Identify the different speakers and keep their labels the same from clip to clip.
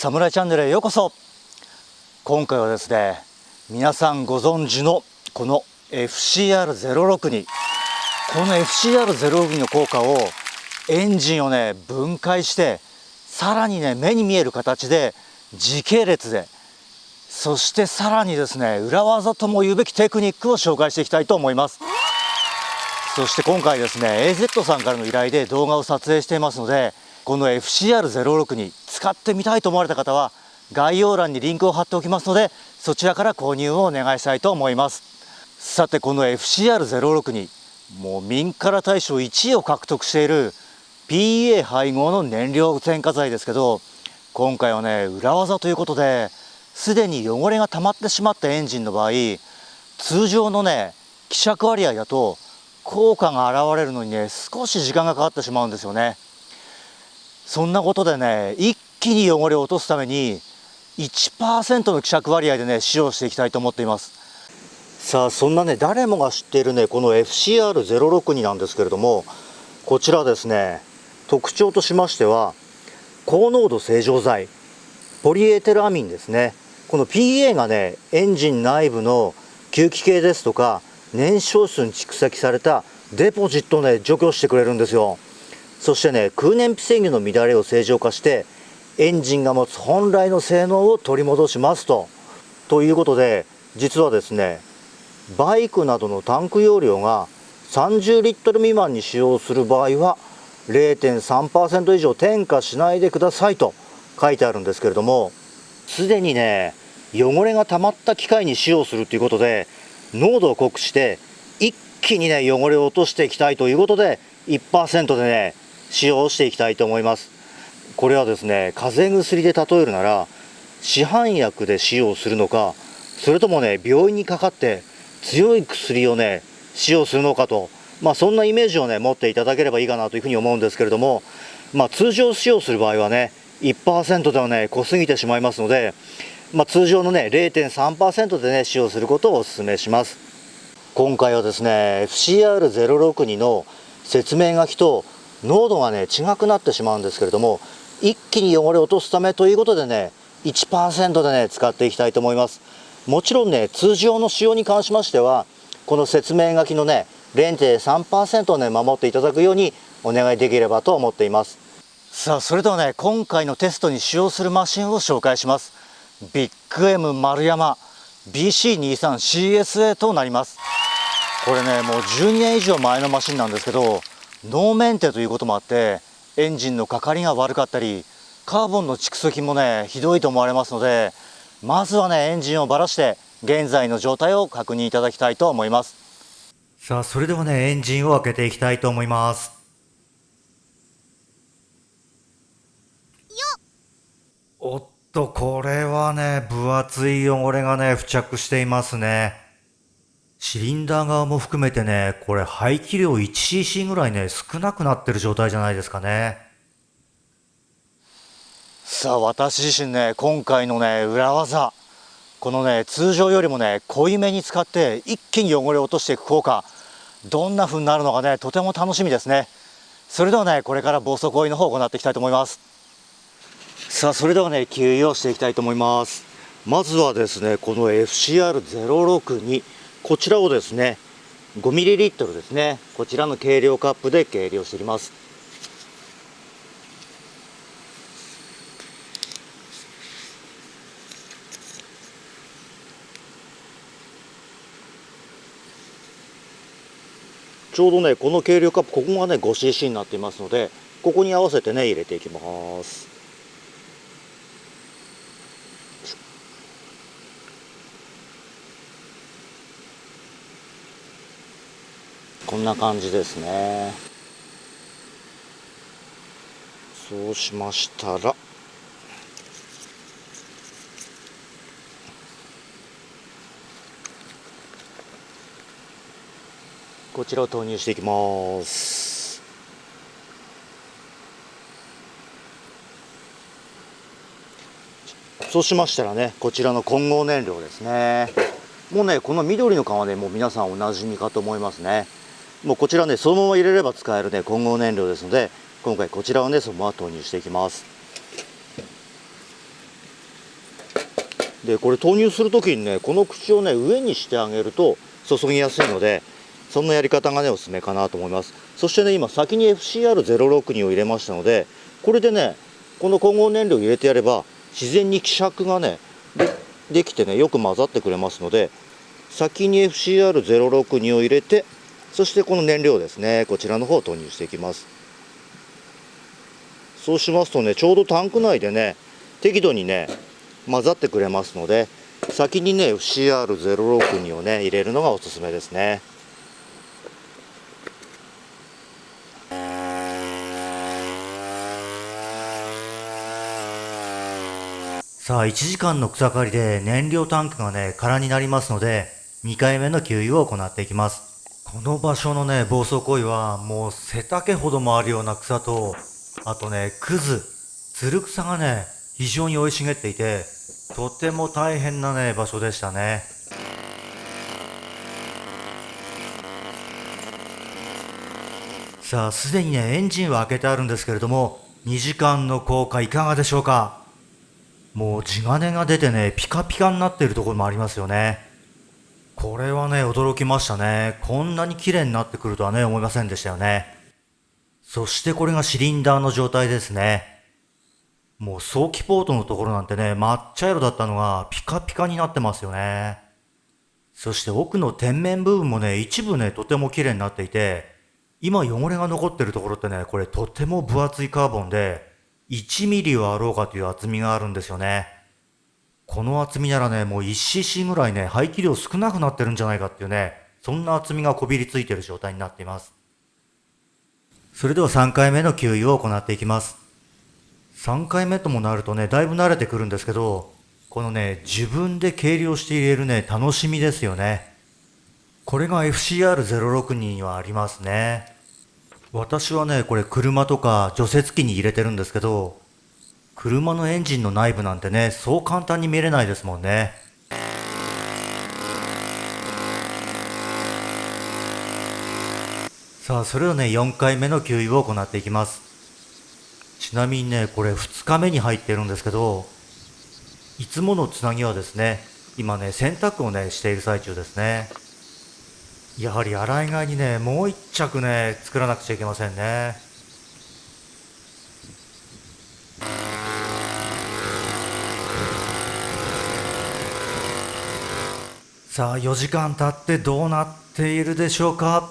Speaker 1: サムライチャンネルへようこそ。今回はですね、皆さんご存知のこの FCR-06 この FCR-06 の効果をエンジンをね分解して、さらにね目に見える形で時系列で、そしてさらにですね裏技とも言うべきテクニックを紹介していきたいと思います。そして今回ですね AZ さんからの依頼で動画を撮影していますので、この FCR-06 使ってみたいと思われた方は概要欄にリンクを貼っておきますので、そちらから購入をお願いしたいと思います。さて、この FCR-06 もう民から大賞1位を獲得している PEA 配合の燃料添加剤ですけど、今回はね裏技ということで、すでに汚れが溜まってしまったエンジンの場合、通常のね希釈割合だと効果が現れるのにね少し時間がかかってしまうんですよね。そんなことでね一気に汚れを落とすために 1% の希釈割合でね使用していきたいと思っています。さあ、そんなね誰もが知っているねこの FCR-06 なんですけれども、こちらですね、特徴としましては高濃度正常剤ポリエテルアミンですね。この PA がねエンジン内部の吸気系ですとか燃焼室に蓄積されたデポジットをね除去してくれるんですよ。そしてね空燃費制御の乱れを正常化してエンジンが持つ本来の性能を取り戻しますということで、実はですねバイクなどのタンク容量が30リットル未満に使用する場合は 0.3% 以上添加しないでくださいと書いてあるんですけれども、すでにね汚れが溜まった機械に使用するということで、濃度を濃くして一気にね汚れを落としていきたいということで 1% でね使用していきたいと思います。これはですね風邪薬で例えるなら市販薬で使用するのか、それともね病院にかかって強い薬をね使用するのかと、そんなイメージをね持っていただければいいかなというふうに思うんですけれども、通常使用する場合はね 1% ではね濃すぎてしまいますので、通常のね 0.3% でね使用することをお勧めします。今回はですね FCR-06 の説明書きと濃度がね違くなってしまうんですけれども、一気に汚れを落とすためということでね 1% でね使っていきたいと思います。もちろんね通常の使用に関しましてはこの説明書きのね 0.3% をね守っていただくようにお願いできればと思っています。さあ、それではね今回のテストに使用するマシンを紹介します。ビッグ M 丸山 BC23CSA となります。これねもう12年以上前のマシンなんですけど、ノーメンテということもあってエンジンのかかりが悪かったりカーボンの蓄積もねひどいと思われますので、まずはねエンジンをばらして現在の状態を確認いただきたいと思います。さあ、それではねエンジンを開けていきたいと思います。おっと、これはね分厚い汚れがね付着していますね。シリンダー側も含めてね、これ排気量 1cc ぐらいね少なくなってる状態じゃないですかね。さあ、私自身ね今回のね裏技、このね通常よりもね濃いめに使って一気に汚れを落としていく効果、どんな風になるのかねとても楽しみですね。それではねこれから防速追いの方を行っていきたいと思います。さあ、それではね給油をしていきたいと思います。まずはですねこの FCR-06 にこちらをですね 5ml ですね、こちらの計量カップで計量していきます。ちょうどねこの計量カップ、ここがね 5cc になっていますので、ここに合わせてね入れていきます。こんな感じですね。そうしましたらこちらを投入していきます。そうしましたらねこちらの混合燃料ですね。もうねこの緑の缶はねもう皆さんおなじみかと思いますね。もうこちらねそのまま入れれば使えるね混合燃料ですので、今回こちらをねそのまま投入していきます。でこれ投入する時にね、この口をね上にしてあげると注ぎやすいので、そんなやり方がねおすすめかなと思います。そしてね、今先に FCR062 を入れましたので、これでねこの混合燃料を入れてやれば自然に希釈がねできてねよく混ざってくれますので、先に FCR062 を入れて、そしてこの燃料ですね、こちらの方を投入していきます。そうしますとね、ちょうどタンク内でね適度にね混ざってくれますので、先にね FCR062 をね入れるのがおすすめですね。さあ、1時間の草刈りで燃料タンクがね空になりますので、2回目の給油を行っていきます。この場所のね暴走行為はもう背丈ほどもあるような草と、あとねつる草がね非常に生い茂っていて、とても大変なね場所でしたね。さあ、すでにねエンジンは開けてあるんですけれども、2時間の効果いかがでしょうか。もう地金が出てねピカピカになっているところもありますよね。これはね驚きましたね。こんなに綺麗になってくるとはね思いませんでしたよね。そしてこれがシリンダーの状態ですね。もう早期ポートのところなんてね抹茶色だったのがピカピカになってますよね。そして奥の天面部分もね一部ねとても綺麗になっていて、今汚れが残ってるところってね、これとても分厚いカーボンで1ミリはあろうかという厚みがあるんですよね。この厚みならねもう 1cc ぐらいね排気量少なくなってるんじゃないかっていうね、そんな厚みがこびりついている状態になっています。それでは3回目の給油を行っていきます。3回目ともなるとねだいぶ慣れてくるんですけど、このね自分で計量して入れるね楽しみですよね。これが FCR062 にはありますね。私はねこれ車とか除雪機に入れてるんですけど、車のエンジンの内部なんてねそう簡単に見れないですもんね。さあ、それをね4回目の給油を行っていきます。ちなみにねこれ2日目に入ってるんですけど、いつものつなぎはですね、今ね洗濯をねしている最中ですね。やはり洗い替えにねもう1着ね作らなくちゃいけませんね。さあ、4時間経ってどうなっているでしょうか。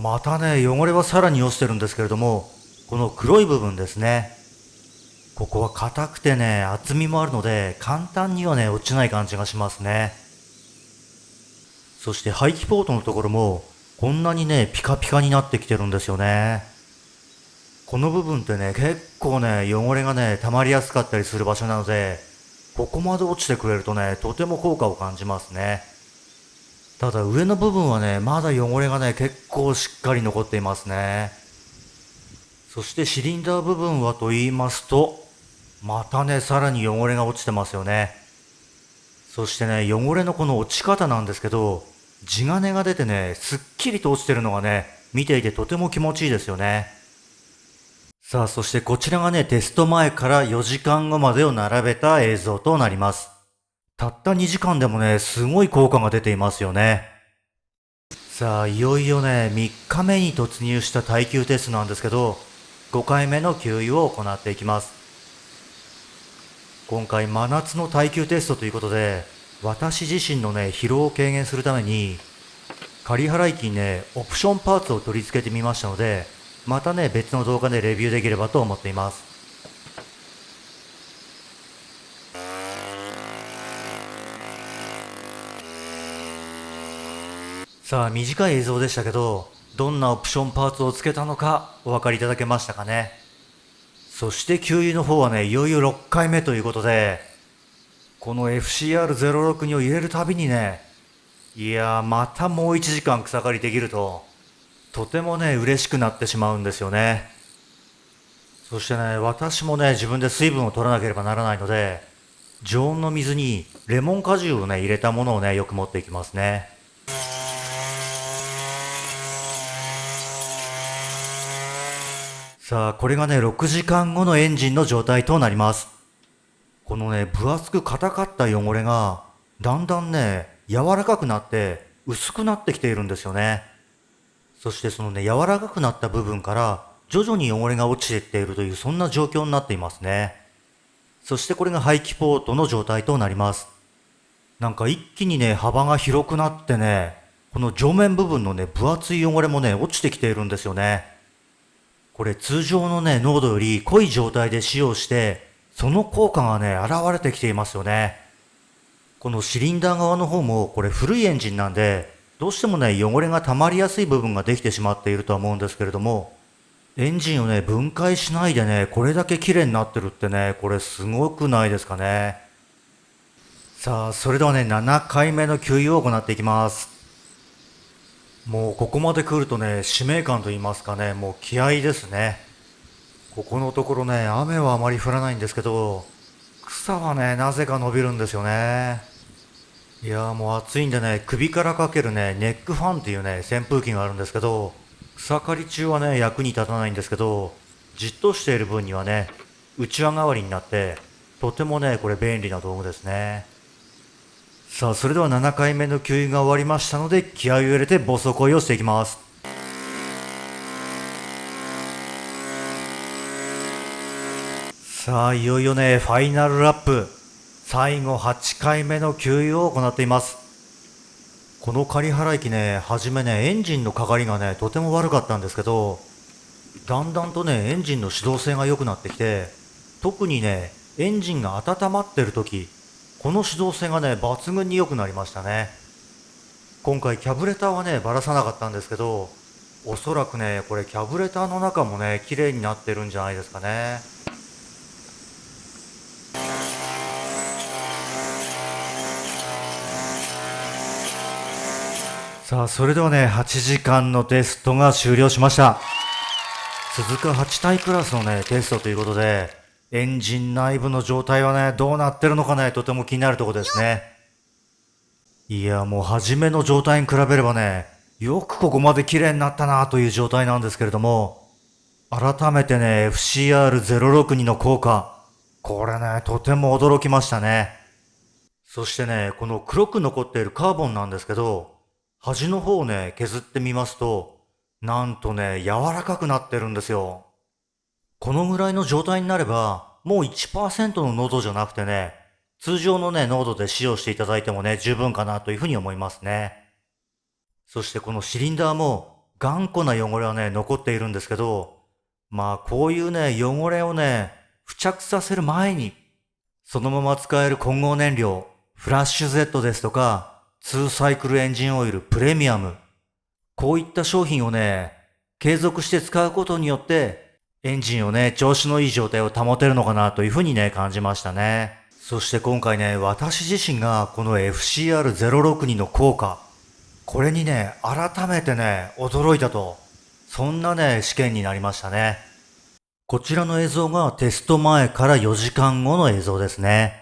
Speaker 1: またね汚れはさらに落ちてるんですけれども、この黒い部分ですね、ここは硬くてね厚みもあるので簡単にはね落ちない感じがしますね。そして排気ポートのところもこんなにねピカピカになってきてるんですよね。この部分ってね結構ね汚れがね溜まりやすかったりする場所なので、ここまで落ちてくれるとねとても効果を感じますね。ただ上の部分はねまだ汚れがね結構しっかり残っていますね。そしてシリンダー部分はと言いますと、またねさらに汚れが落ちてますよね。そしてね汚れのこの落ち方なんですけど、地金が出てねすっきりと落ちてるのがね見ていてとても気持ちいいですよね。さあ、そしてこちらがねテスト前から4時間後までを並べた映像となります。たった2時間でもねすごい効果が出ていますよね。さあ、いよいよね3日目に突入した耐久テストなんですけど、5回目の給油を行っていきます。今回真夏の耐久テストということで、私自身のね疲労を軽減するために仮払い機にねオプションパーツを取り付けてみましたので、またね別の動画でレビューできればと思っています。さあ、短い映像でしたけど、どんなオプションパーツを付けたのかお分かりいただけましたかね。そして給油の方はねいよいよ6回目ということで、この FCR062 を入れるたびにね、いやーまたもう1時間草刈りできるととてもね嬉しくなってしまうんですよね。そしてね私もね自分で水分を取らなければならないので、常温の水にレモン果汁をね入れたものをねよく持っていきますね。さあ、これがね6時間後のエンジンの状態となります。
Speaker 2: このね、分厚く硬かった汚れが、だんだんね、柔らかくなって薄くなってきているんですよね。そしてそのね、柔らかくなった部分から徐々に汚れが落ちていっているという、そんな状況になっていますね。そしてこれが排気ポートの状態となります。なんか一気にね、幅が広くなってね、この上面部分のね、分厚い汚れもね、落ちてきているんですよね。これ通常のね、濃度より濃い状態で使用して、その効果がね、現れてきていますよね。このシリンダー側の方も、これ古いエンジンなんで、どうしてもね、汚れが溜まりやすい部分ができてしまっているとは思うんですけれども、エンジンをね、分解しないでね、これだけ綺麗になってるってね、これすごくないですかね。さあ、それではね、7回目の給油を行っていきます。もうここまで来るとね、使命感と言いますかね、もう気合ですね。ここのところね、雨はあまり降らないんですけど、草はね、なぜか伸びるんですよね。いやーもう暑いんでね、首からかけるね、ネックファンっていうね、扇風機があるんですけど、草刈り中はね、役に立たないんですけど、じっとしている分にはね、うちわ代わりになって、とてもね、これ便利な道具ですね。さあ、それでは7回目の給油が終わりましたので、気合を入れて暴走行為をしていきます。さあ、いよいよね、ファイナルラップ。最後8回目の給油を行っています。この仮払い機ね、はじめね、エンジンのかかりがね、とても悪かったんですけど、だんだんとね、エンジンの始動性が良くなってきて、特にね、エンジンが温まってる時、この始動性がね、抜群に良くなりましたね。今回キャブレターはね、ばらさなかったんですけど、おそらくね、これキャブレターの中もね、綺麗になってるんじゃないですかね。さあ、それではね、8時間のテストが終了しました。続く8体クラスのね、テストということで、エンジン内部の状態はね、どうなってるのかね、とても気になるところですね。いや、もう初めの状態に比べればね、よくここまで綺麗になったなという状態なんですけれども、改めてね、FCR062 の効果、これね、とても驚きましたね。そしてね、この黒く残っているカーボンなんですけど、端の方をね、削ってみますと、なんとね、柔らかくなってるんですよ。このぐらいの状態になれば、もう 1% の濃度じゃなくてね、通常のね、濃度で使用していただいてもね、十分かなというふうに思いますね。そしてこのシリンダーも、頑固な汚れはね、残っているんですけど、まあこういうね、汚れをね、付着させる前に、そのまま使える混合燃料、フラッシュ Z ですとか、2サイクルエンジンオイルプレミアム、こういった商品をね、継続して使うことによって、エンジンをね、調子のいい状態を保てるのかなというふうにね、感じましたね。そして今回ね、私自身がこの FCR062 の効果、これにね、改めてね、驚いたと。そんなね、試験になりましたね。こちらの映像がテスト前から4時間後の映像ですね。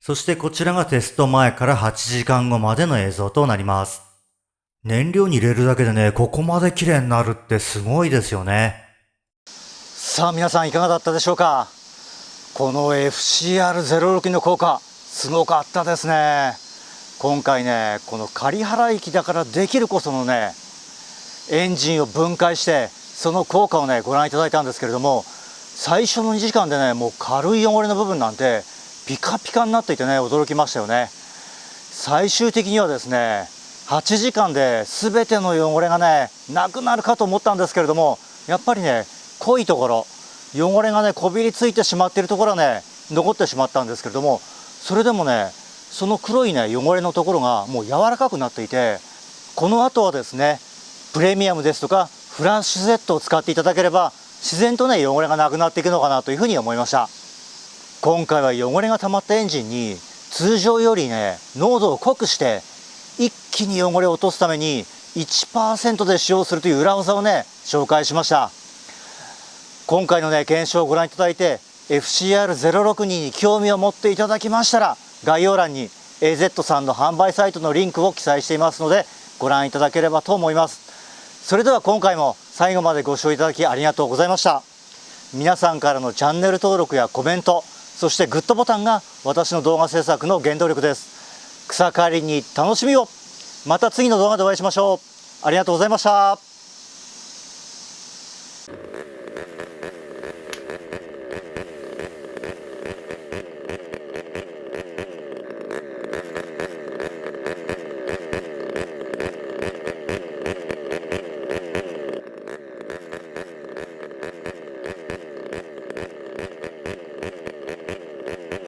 Speaker 2: そしてこちらがテスト前から8時間後までの映像となります。燃料に入れるだけでね、ここまで綺麗になるってすごいですよね。
Speaker 1: さあ皆さんいかがだったでしょうか。この FCR062 の効果すごかったですね。今回ね、この仮払い機だからできるこそのね、エンジンを分解してその効果をねご覧いただいたんですけれども、最初の2時間でね、もう軽い汚れの部分なんてピカピカになっていてね、驚きましたよね。最終的にはですね、8時間で全ての汚れがねなくなるかと思ったんですけれども、やっぱりね、濃いところ、汚れがねこびりついてしまっているところはね残ってしまったんですけれども、それでもね、その黒いね汚れのところがもう柔らかくなっていて、この後はですね、プレミアムですとかフラッシュ Z を使っていただければ自然とね汚れがなくなっていくのかなというふうに思いました。今回は汚れが溜まったエンジンに通常よりね濃度を濃くして一気に汚れを落とすために 1% で使用するという裏技をね紹介しました。今回のね検証をご覧いただいて FCR062 に興味を持っていただきましたら、概要欄に AZ さんの販売サイトのリンクを記載していますのでご覧いただければと思います。それでは今回も最後までご視聴いただきありがとうございました。皆さんからのチャンネル登録やコメント、そしてグッドボタンが私の動画制作の原動力です。草刈りに楽しみを。また次の動画でお会いしましょう。ありがとうございました。